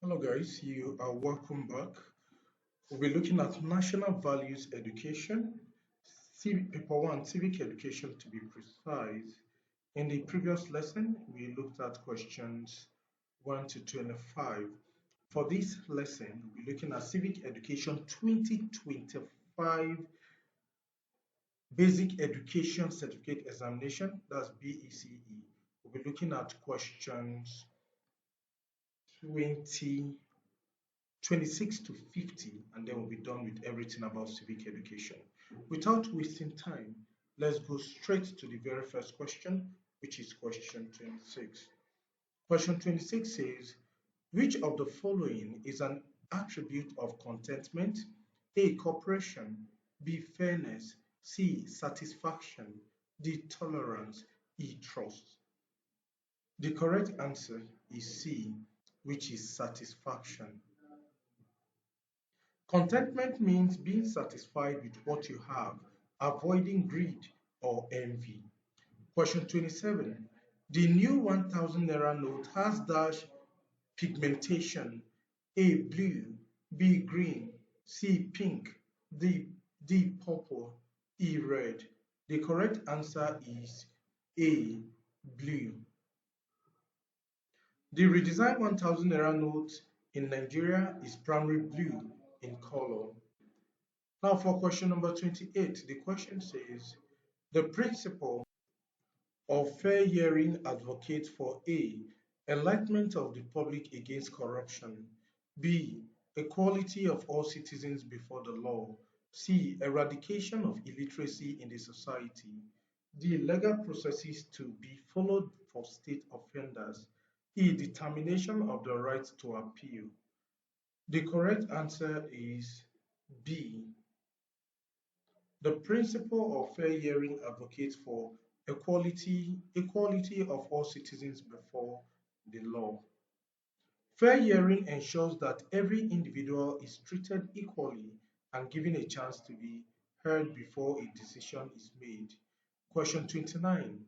Hello guys, you are welcome back. We'll be looking at national values education, paper 1, civic education to be precise. In the previous lesson, we looked at questions 1 to 25. For this lesson, we'll be looking at civic education 2025 basic education certificate examination, that's BECE. We'll be looking at questions 20 26 to 50, and then we'll be done with everything about civic education. Without wasting time, let's go straight to the very first question, which is question 26. Question 26 says, which of the following is an attribute of contentment? A. Cooperation. B. Fairness. C. Satisfaction. D. Tolerance. E. Trust. The correct answer is C, which is satisfaction. Contentment means being satisfied with what you have, avoiding greed or envy. Question 27. The new 1000 naira note has dash pigmentation: A. Blue, B. Green, C. Pink, D. Purple, E. Red. The correct answer is A. Blue. The redesigned 1000 naira note in Nigeria is primary blue in color. Now for question number 28, the question says, the principle of fair hearing advocates for A, enlightenment of the public against corruption, B, equality of all citizens before the law, C, eradication of illiteracy in the society, D, legal processes to be followed for state offenders, E, determination of the right to appeal. The correct answer is B. The principle of fair hearing advocates for equality of all citizens before the law. Fair hearing ensures that every individual is treated equally and given a chance to be heard before a decision is made. Question 29.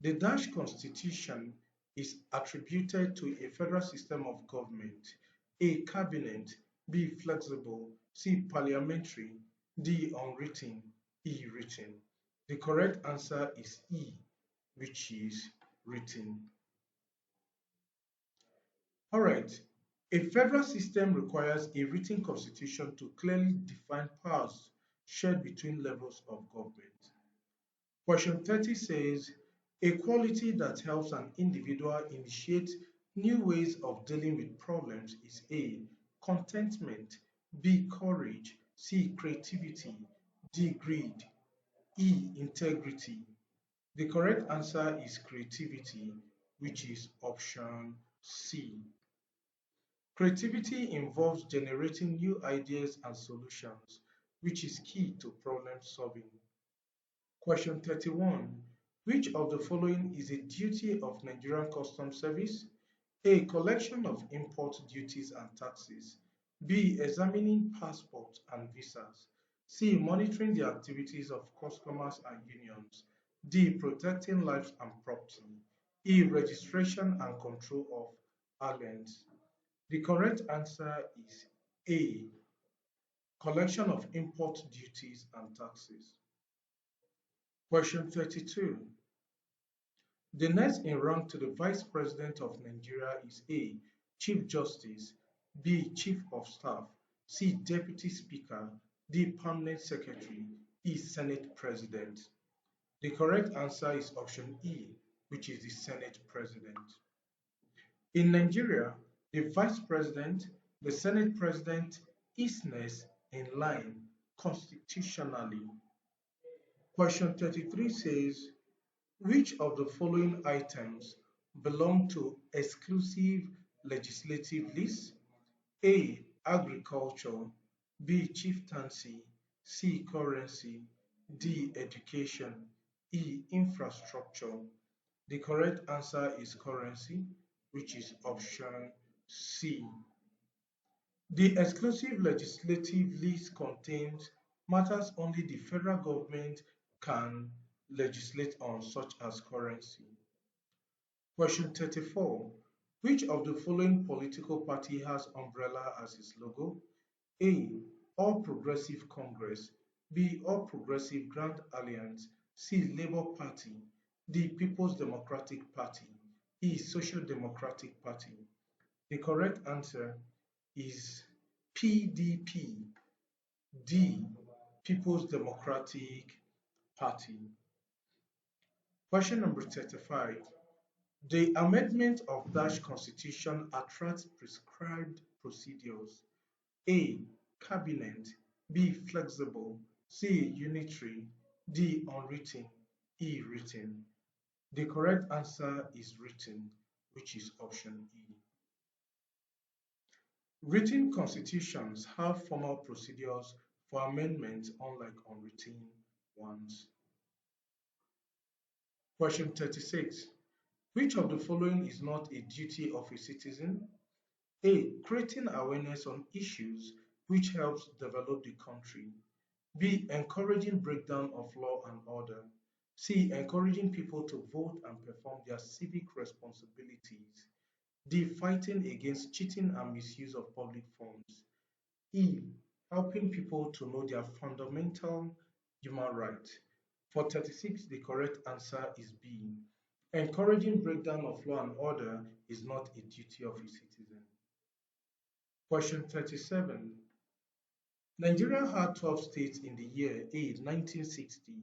The Dutch constitution is attributed to a federal system of government: A. Cabinet, B. Flexible, C. Parliamentary, D. Unwritten, E. Written. The correct answer is E, which is written. All right. A federal system requires a written constitution to clearly define powers shared between levels of government. Question 30 says, a quality that helps an individual initiate new ways of dealing with problems is A. Contentment, B. Courage, C. Creativity, D. Greed, E. Integrity. The correct answer is creativity, which is option C. Creativity involves generating new ideas and solutions, which is key to problem solving. Question 31. Which of the following is a duty of Nigerian Customs Service? A. Collection of import duties and taxes. B. Examining passports and visas. C. Monitoring the activities of customers and unions. D. Protecting lives and property. E. Registration and control of aliens. The correct answer is A. Collection of import duties and taxes. Question 32. The next in rank to the Vice President of Nigeria is A. Chief Justice, B. Chief of Staff, C. Deputy Speaker, D. Permanent Secretary, E. Senate President. The correct answer is option E, which is the Senate President. In Nigeria, the Vice President, the Senate President is next in line constitutionally. Question 33 says, which of the following items belong to exclusive legislative list? A. Agriculture, B. Chieftaincy, C. Currency, D. Education, E. Infrastructure. The correct answer is currency, which is option C. The exclusive legislative list contains matters only the federal government can legislate on, such as currency. Question 34. Which of the following political party has umbrella as its logo? A. All Progressive Congress. B. All Progressive Grand Alliance. C. Labour Party. D. People's Democratic Party. E. Social Democratic Party. The correct answer is PDP. D. People's Democratic Party. Question number 35. The amendment of Dutch constitution attracts prescribed procedures. A. Cabinet. B. Flexible. C. Unitary. D. Unwritten. E. Written. The correct answer is written, which is option E. Written constitutions have formal procedures for amendment, unlike unwritten ones. Question 36. Which of the following is not a duty of a citizen? A. Creating awareness on issues which helps develop the country. B. Encouraging breakdown of law and order. C. Encouraging people to vote and perform their civic responsibilities. D. Fighting against cheating and misuse of public funds. E. Helping people to know their fundamental human rights. For 36, the correct answer is B. Encouraging breakdown of law and order is not a duty of a citizen. Question 37. Nigeria had 12 states in the year A. 1960,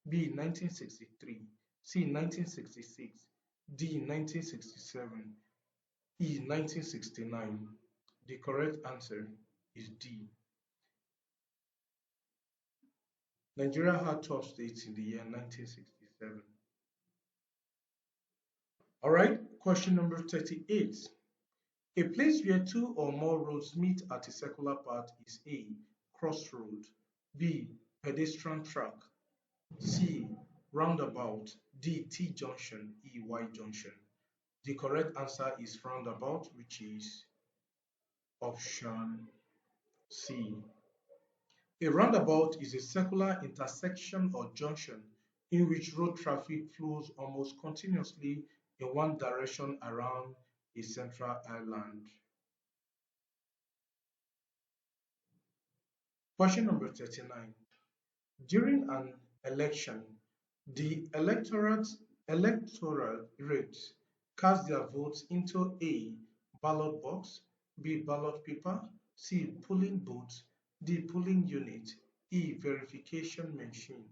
B. 1963, C. 1966, D. 1967, E. 1969. The correct answer is D. Nigeria had 12 states in the year 1967. All right, question number 38. A place where two or more roads meet at a circular path is A. Crossroad, B. Pedestrian track, C. Roundabout, D. T-junction, E. Y-junction. The correct answer is roundabout, which is option C. A roundabout is a circular intersection or junction in which road traffic flows almost continuously in one direction around a central island. Question number 39. During an election, the electorate cast their votes into A. Ballot box, B. Ballot paper, C. Polling booth, D. Polling unit, E. Verification machine.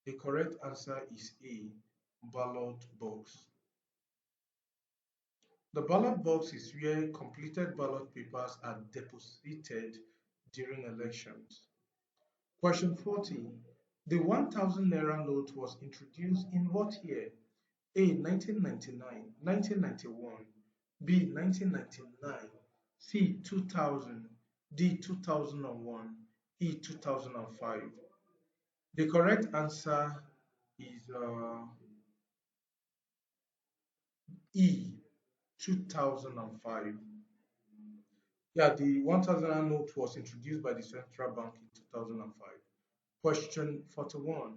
The correct answer is A. Ballot box. The ballot box is where completed ballot papers are deposited during elections. Question 40. The 1000 naira note was introduced in what year? A. 1999, 1991, B. 1999, C. 2000, D. 2001, E. 2005. The correct answer is E. 2005. Yeah, the 1000 note was introduced by the central bank in 2005. Question 41.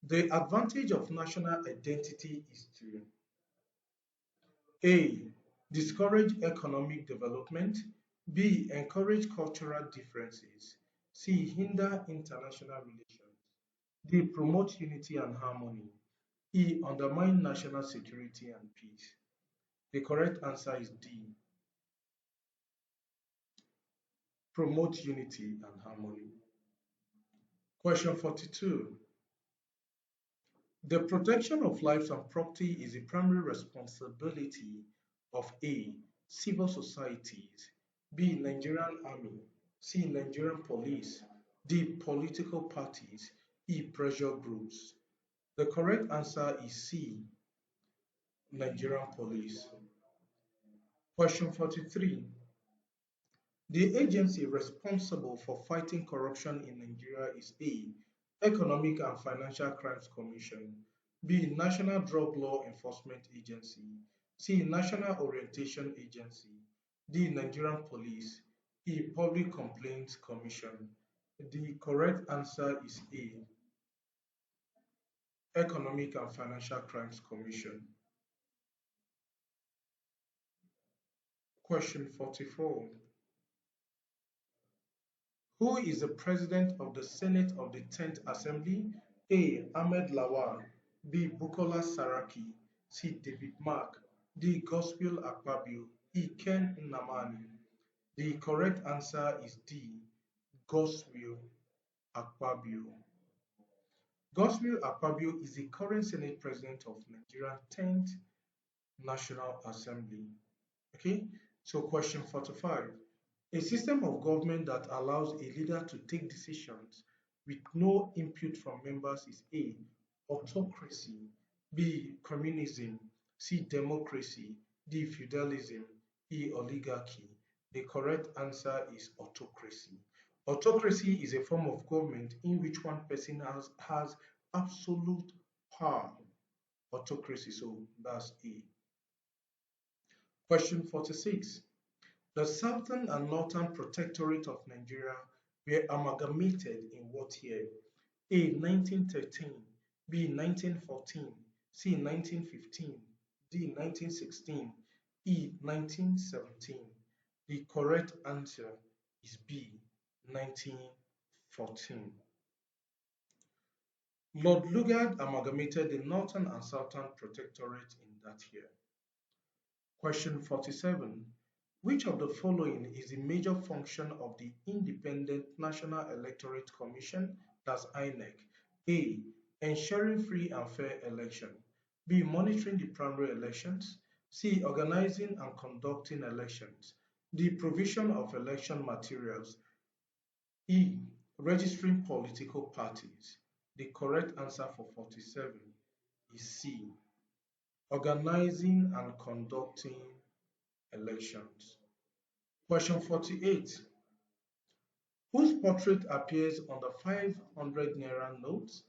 The advantage of national identity is to A. Discourage economic development. B. Encourage cultural differences. C. Hinder international relations. D. Promote unity and harmony. E. Undermine national security and peace. The correct answer is D. Promote unity and harmony. Question 42. The protection of lives and property is the primary responsibility of A. Civil societies, B. Nigerian Army, C. Nigerian Police, D. Political parties, E. Pressure groups. The correct answer is C. Nigerian Police. Question 43. The agency responsible for fighting corruption in Nigeria is A. Economic and Financial Crimes Commission, B. National Drug Law Enforcement Agency, C. National Orientation Agency, D. Nigerian Police, E. Public Complaints Commission. The correct answer is A. Economic and Financial Crimes Commission. Question 44. Who is the President of the Senate of the 10th Assembly? A. Ahmed Lawal. B. Bukola Saraki. C. David Mark. D. Gospel Akpabio. E. Ken Nnamani. The correct answer is D. Gospel Akpabio. Gospel Akpabio is the current Senate President of Nigerian 10th National Assembly. Okay, so question 45. A system of government that allows a leader to take decisions with no input from members is A. Autocracy, B. Communism, C. Democracy, D. Feudalism, E. Oligarchy. The correct answer is autocracy. Autocracy is a form of government in which one person has absolute power. Autocracy, so that's A. Question 46. The Southern and Northern Protectorate of Nigeria were amalgamated in what year? A. 1913, B. 1914, C. 1915, D. 1916, E. 1917. The correct answer is B. 1914. Lord Lugard amalgamated the Northern and Southern Protectorate in that year. Question 47. Which of the following is the major function of the Independent National Electorate Commission, that's INEC? A. Ensuring free and fair election. B. Monitoring the primary elections. C. Organizing and conducting elections. D. Provision of election materials. E. Registering political parties. The correct answer for 47 is C. Organizing and conducting elections. Question 48. Whose portrait appears on the 500 naira notes?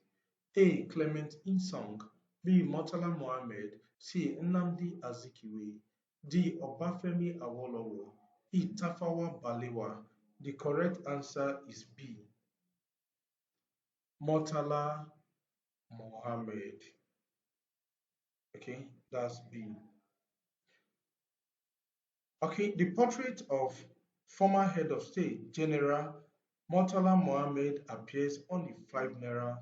A. Clement Insong. B. Murtala Mohammed. C. Nnamdi Azikiwe. D. Obafemi Awolowo. E. Tafawa Balewa. The correct answer is B. Murtala Mohammed. Okay, that's B. Okay, the portrait of former head of state, General Murtala Mohammed, appears on the 5 naira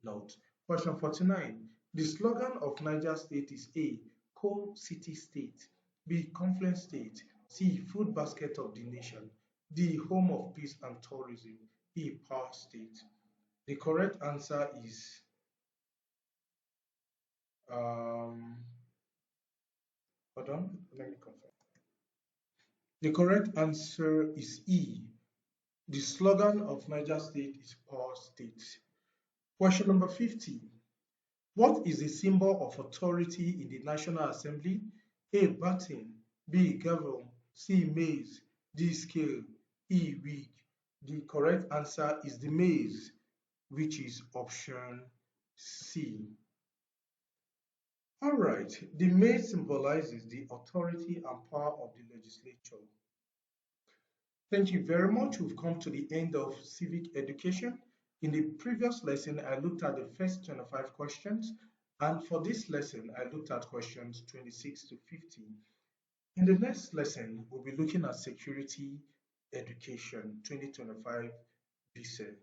note. Question 49. The slogan of Niger State is A. Coal City State, B. Confluence State, C. Food Basket of the Nation, D. Home of Peace and Tourism, E. Power State. The correct answer is hold on, let me confirm. The correct answer is E. The slogan of Niger State is Power State. Question number 50. What is the symbol of authority in the National Assembly? A. Baton, B. Gavel, C. Maize, D. Scale, E. Wig. The correct answer is the maize, which is option C. All right, the maize symbolizes the authority and power of the legislature. Thank you very much. We've come to the end of civic education. In the previous lesson, I looked at the first 25 questions, and for this lesson, I looked at questions 26 to 50. In the next lesson, we'll be looking at security education 2025 BECE.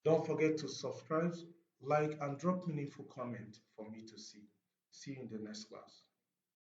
Don't forget to subscribe, like, and drop meaningful comment for me to see. See you in the next class.